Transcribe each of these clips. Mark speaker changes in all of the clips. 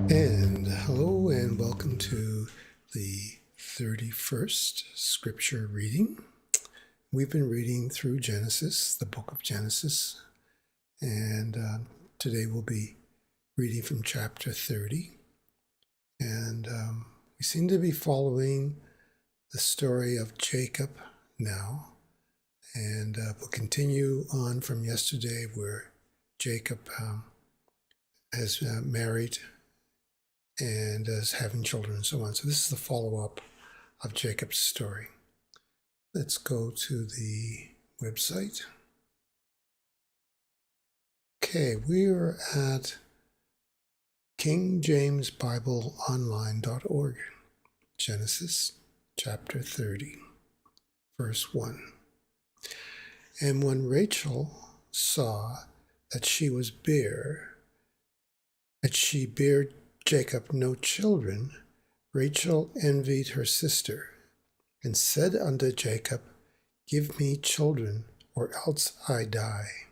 Speaker 1: And hello, and welcome to the 31st scripture reading. We've been reading through Genesis, the book of Genesis, and today we'll be reading from chapter 30. And we seem to be following the story of Jacob now, and we'll continue on from yesterday where Jacob has married and as having children and so on. So this is the follow-up of Jacob's story. Let's go to the website. Okay, we are at kingjamesbibleonline.org, Genesis chapter 30, verse 1. And when Rachel saw that she bare Jacob no children, Rachel envied her sister, and said unto Jacob, Give me children, or else I die.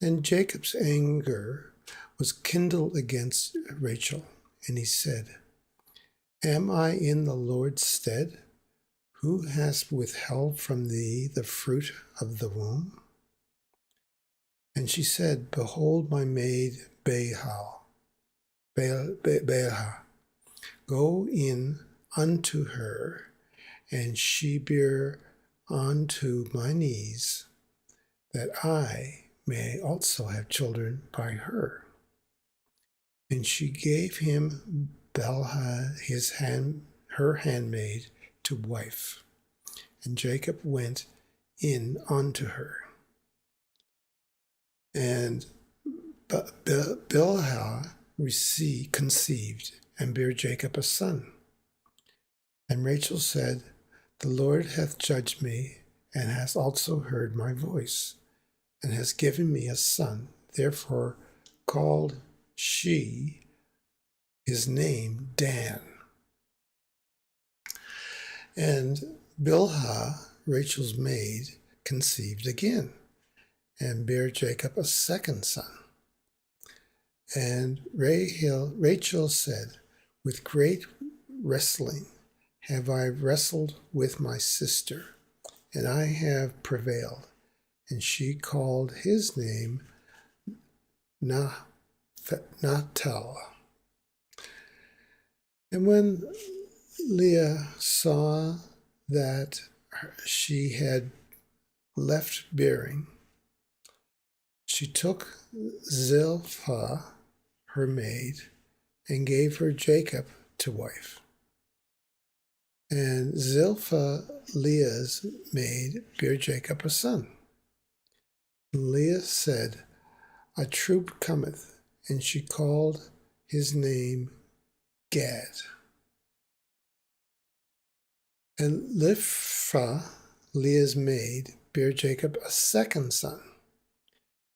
Speaker 1: And Jacob's anger was kindled against Rachel, and he said, Am I in the Lord's stead? Who has withheld from thee the fruit of the womb? And she said, Behold my maid Bilhah, go in unto her, and she bear unto my knees, that I may also have children by her. And she gave him Bilhah her handmaid to wife, and Jacob went in unto her. And Bilhah conceived and bare Jacob a son. And Rachel said, The Lord hath judged me, and hath also heard my voice, and has given me a son. Therefore called she his name Dan. And Bilhah, Rachel's maid, conceived again, and bare Jacob a second son. And Rachel said, With great wrestling have I wrestled with my sister, and I have prevailed. And she called his name Nahtal. And when Leah saw that she had left bearing, she took Zilpah, her maid, and gave her Jacob to wife. And Zilpah, Leah's maid, bare Jacob a son. And Leah said, A troop cometh, and she called his name Gad. And Liphrah, Leah's maid, bare Jacob a second son.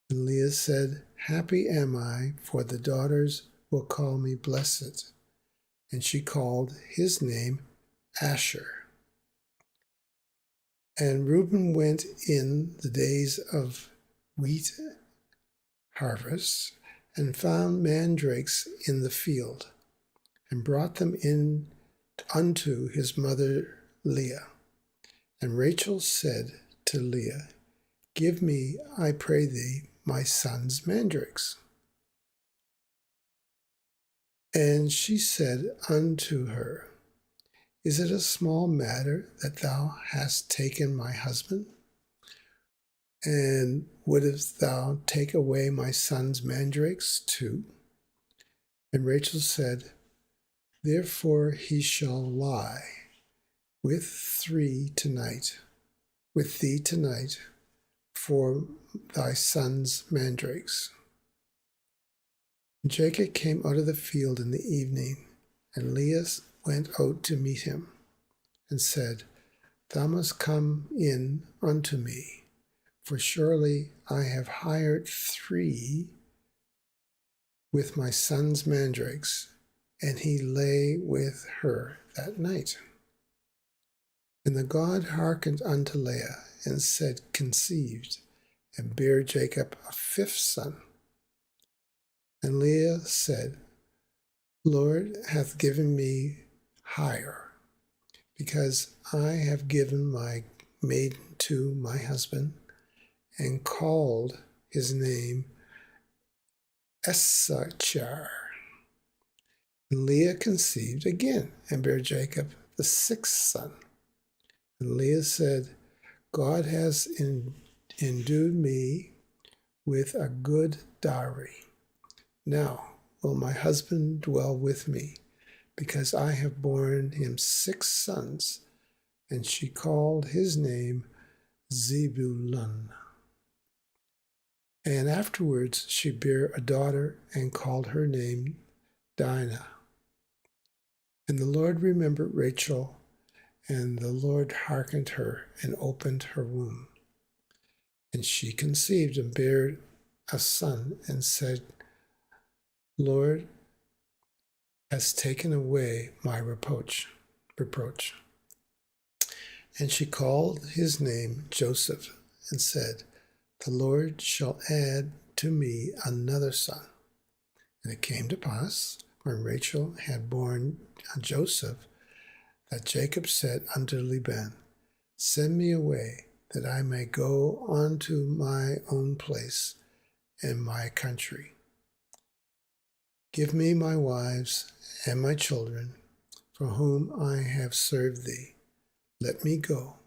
Speaker 1: And Leah said, Happy am I, for the daughters will call me blessed. And she called his name Asher. And Reuben went in the days of wheat harvest, and found mandrakes in the field, and brought them in unto his mother Leah. And Rachel said to Leah, Give me, I pray thee, my son's mandrakes. And she said unto her, Is it a small matter that thou hast taken my husband? And wouldst thou take away my son's mandrakes too? And Rachel said, Therefore he shall lie with thee tonight, for thy son's mandrakes. And Jacob came out of the field in the evening, and Leah went out to meet him, and said, Thou must come in unto me, for surely I have hired 3 with my son's mandrakes. And he lay with her that night. And the God hearkened unto Leah, and said, Conceived, and bare Jacob a 5th son. And Leah said, Lord hath given me hire, because I have given my maiden to my husband, and called his name Issachar. And Leah conceived again, and bare Jacob the sixth son. And Leah said, God has endued me with a good dowry. Now will my husband dwell with me, because I have borne him 6 sons. And she called his name Zebulun. And afterwards she bare a daughter, and called her name Dinah. And the Lord remembered Rachel, and the Lord hearkened her, and opened her womb. And she conceived, and bare a son, and said, Lord has taken away my reproach. And she called his name Joseph, and said, the Lord shall add to me another son. And it came to pass, when Rachel had borne Joseph, that Jacob said unto Laban, send me away, that I may go unto my own place and my country. Give me my wives and my children, for whom I have served thee. Let me go,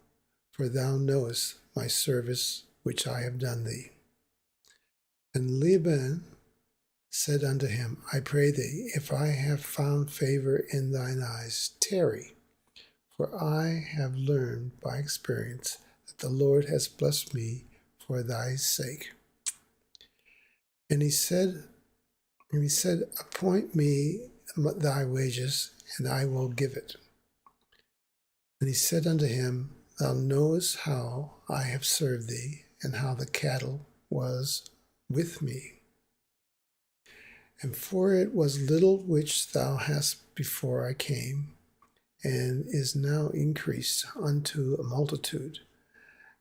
Speaker 1: for thou knowest my service which I have done thee. And Laban said unto him, I pray thee, if I have found favor in thine eyes, tarry, for I have learned by experience that the Lord has blessed me for thy sake. And he said, appoint me thy wages, and I will give it. And he said unto him, thou knowest how I have served thee, and how the cattle was with me. And for it was little which thou hast before I came, and is now increased unto a multitude.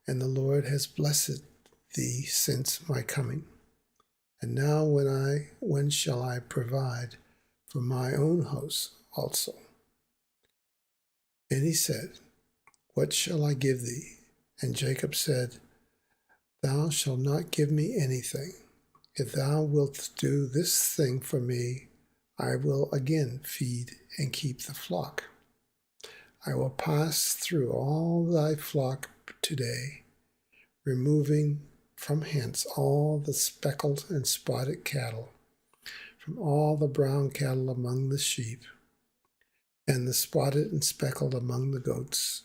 Speaker 1: And the Lord has blessed thee since my coming. And now when shall I provide for my own house also? And he said, what shall I give thee? And Jacob said, thou shalt not give me anything. If thou wilt do this thing for me, I will again feed and keep the flock. I will pass through all thy flock today, removing from hence all the speckled and spotted cattle, from all the brown cattle among the sheep, and the spotted and speckled among the goats.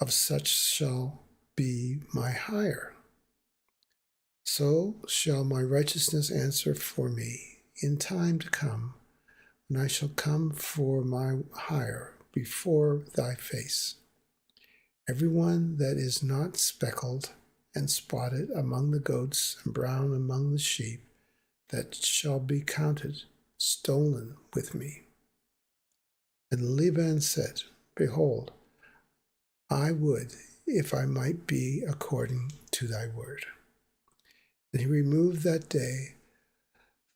Speaker 1: Of such shall be my hire. So shall my righteousness answer for me in time to come, when I shall come for my hire before thy face. Every one that is not speckled and spotted among the goats, and brown among the sheep, that shall be counted stolen with me. And Laban said, behold, I would, if I might be according to thy word. And he removed that day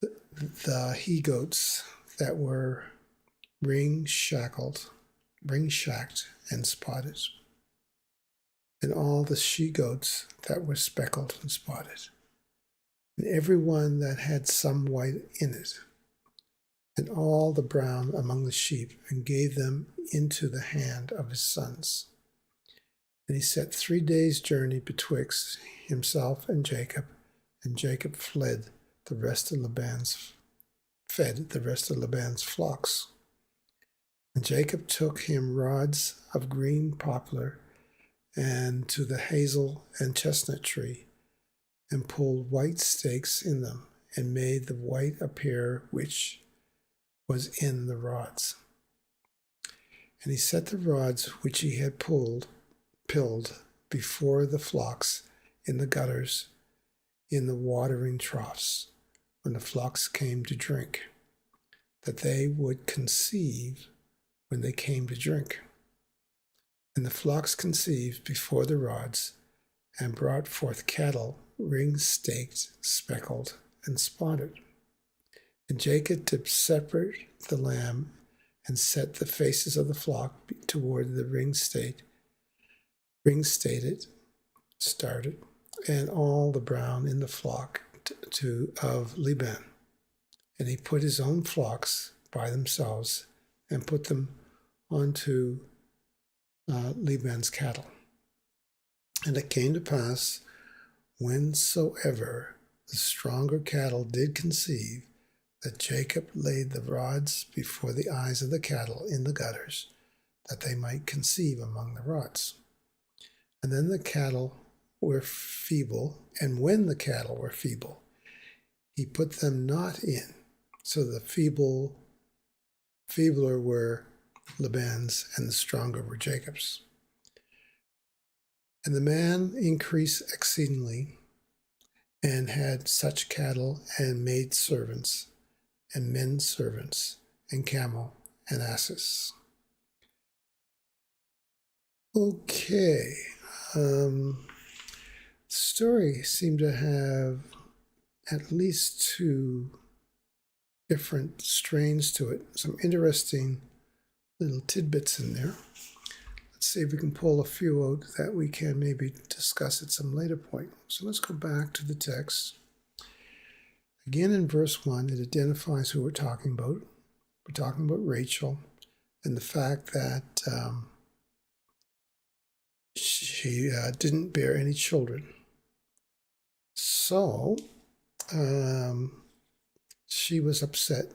Speaker 1: the he-goats that were ring-shacked and spotted, and all the she-goats that were speckled and spotted, and every one that had some white in it, and all the brown among the sheep, and gave them into the hand of his sons. And he set 3 days' journey betwixt himself and Jacob fled the rest of Laban's flocks. And Jacob took him rods of green poplar and to the hazel and chestnut tree, and pulled white stakes in them, and made the white appear which was in the rods. And he set the rods which he had pilled before the flocks in the gutters, in the watering troughs, when the flocks came to drink, that they would conceive when they came to drink. And the flocks conceived before the rods, and brought forth cattle ring-staked, speckled, and spotted. And Jacob did separate the lamb and set the faces of the flock toward the started, and all the brown in the flock of Laban. And he put his own flocks by themselves and put them onto Laban's cattle. And it came to pass, whensoever the stronger cattle did conceive, that Jacob laid the rods before the eyes of the cattle in the gutters, that they might conceive among the rods. And then the cattle were feeble, and when the cattle were feeble, he put them not in. So the feebler were Laban's, and the stronger were Jacob's. And the man increased exceedingly, and had such cattle and maid servants, and men servants, and camel, and asses. Okay. Story seemed to have at least two different strains to it. Some interesting little tidbits in there. Let's see if we can pull a few out that we can maybe discuss at some later point. So let's go back to the text. Again, in verse 1, it identifies who we're talking about. We're talking about Rachel and the fact that she didn't bear any children. So she was upset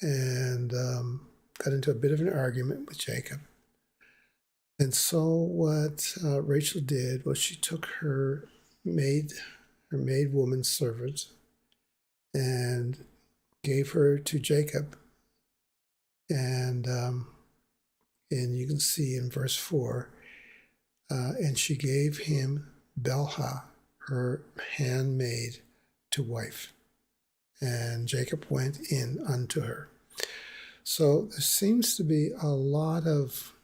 Speaker 1: and got into a bit of an argument with Jacob. And so what Rachel did was she took her maid woman servant and gave her to Jacob. And you can see in verse 4, and she gave him Bilhah, her handmaid, to wife. And Jacob went in unto her. So there seems to be a lot of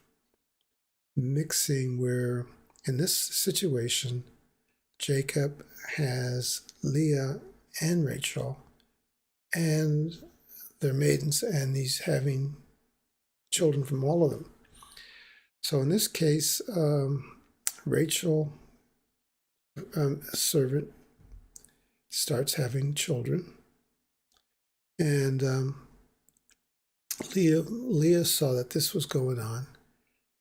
Speaker 1: mixing where, in this situation, Jacob has Leah and Rachel and their maidens, and he's having children from all of them. So in this case, Rachel, servant, starts having children, and Leah saw that this was going on,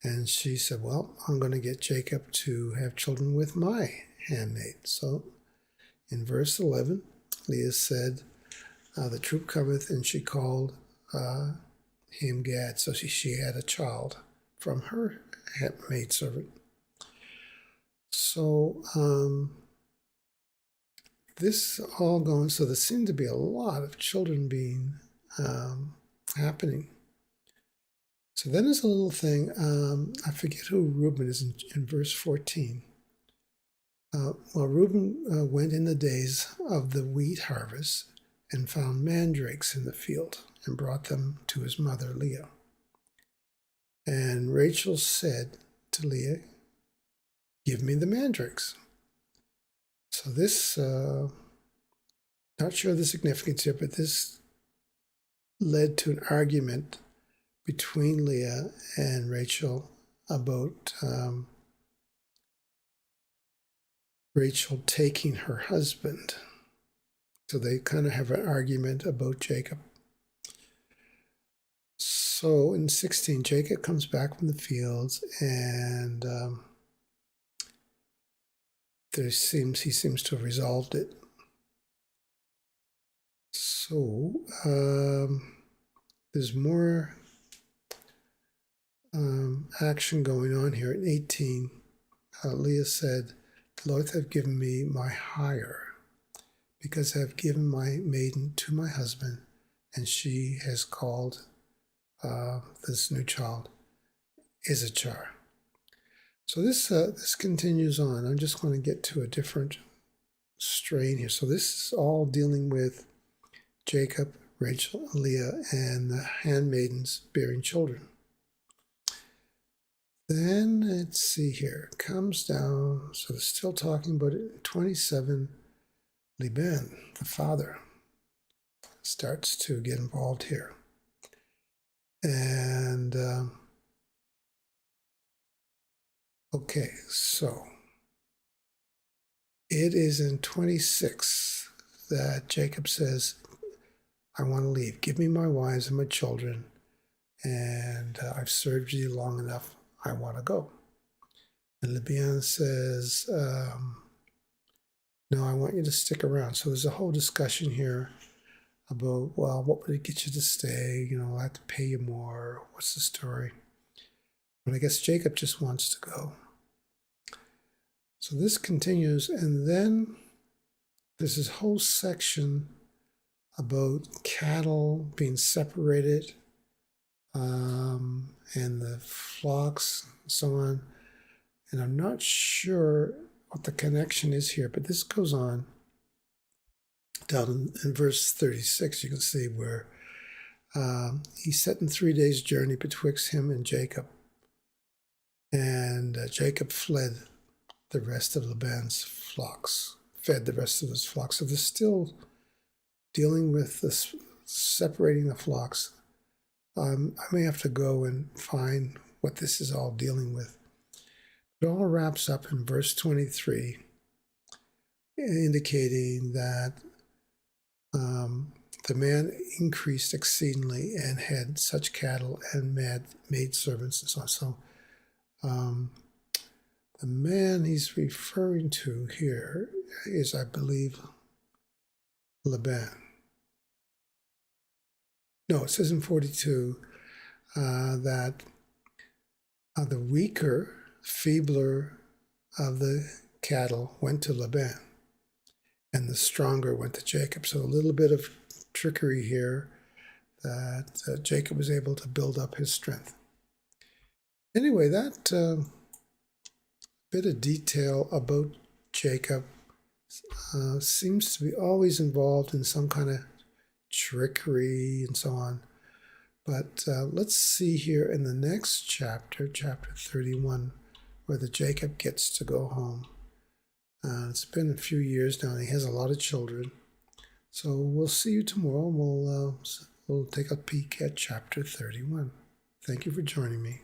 Speaker 1: and she said, well, I'm going to get Jacob to have children with my handmaid. So in verse 11, Leah said, the troop cometh, and she called him Gad. So she had a child from her maidservant. So this all going, so there seemed to be a lot of children being happening. So then there's a little thing, I forget who Reuben is in verse 14. Well, Reuben went in the days of the wheat harvest and found mandrakes in the field and brought them to his mother Leah. And Rachel said to Leah, give me the mandrakes. So this, not sure the significance here, but this led to an argument between Leah and Rachel about Rachel taking her husband. So they kind of have an argument about Jacob. So in 16, Jacob comes back from the fields, and he seems to have resolved it. So there's more action going on here. In 18, Leah said, the Lord hath given me my hire, because I have given my maiden to my husband, and she has called this new child Issachar. So this continues on. I'm just going to get to a different strain here. So this is all dealing with Jacob, Rachel, Leah, and the handmaidens bearing children. Then let's see here. It comes down. So they're still talking about it. 27. Laban, the father. starts to get involved here. And okay, so it is in 26 that Jacob says, I want to leave. Give me my wives and my children, and I've served you long enough. I want to go. And Laban says, no, I want you to stick around. So there's a whole discussion here about, well, what would it get you to stay? I have to pay you more. What's the story? But I guess Jacob just wants to go. So this continues, and then there's this whole section about cattle being separated, and the flocks and so on. And I'm not sure what the connection is here, but this goes on down in verse 36. You can see where he set in 3 days' journey betwixt him and Jacob. And Jacob fled the rest of Laban's flocks, fed the rest of his flocks. So they're still dealing with this, separating the flocks. I may have to go and find what this is all dealing with. It all wraps up in verse 23, indicating that the man increased exceedingly and had such cattle and maid servants and so on. So the man he's referring to here is, I believe, Laban. No, it says in 42 that the weaker, feebler of the cattle went to Laban, and the stronger went to Jacob. So a little bit of trickery here that Jacob was able to build up his strength. Anyway, that bit of detail about Jacob seems to be always involved in some kind of trickery and so on. But let's see here in the next chapter, chapter 31, where the Jacob gets to go home. It's been a few years now, and he has a lot of children. So we'll see you tomorrow, and we'll take a peek at chapter 31. Thank you for joining me.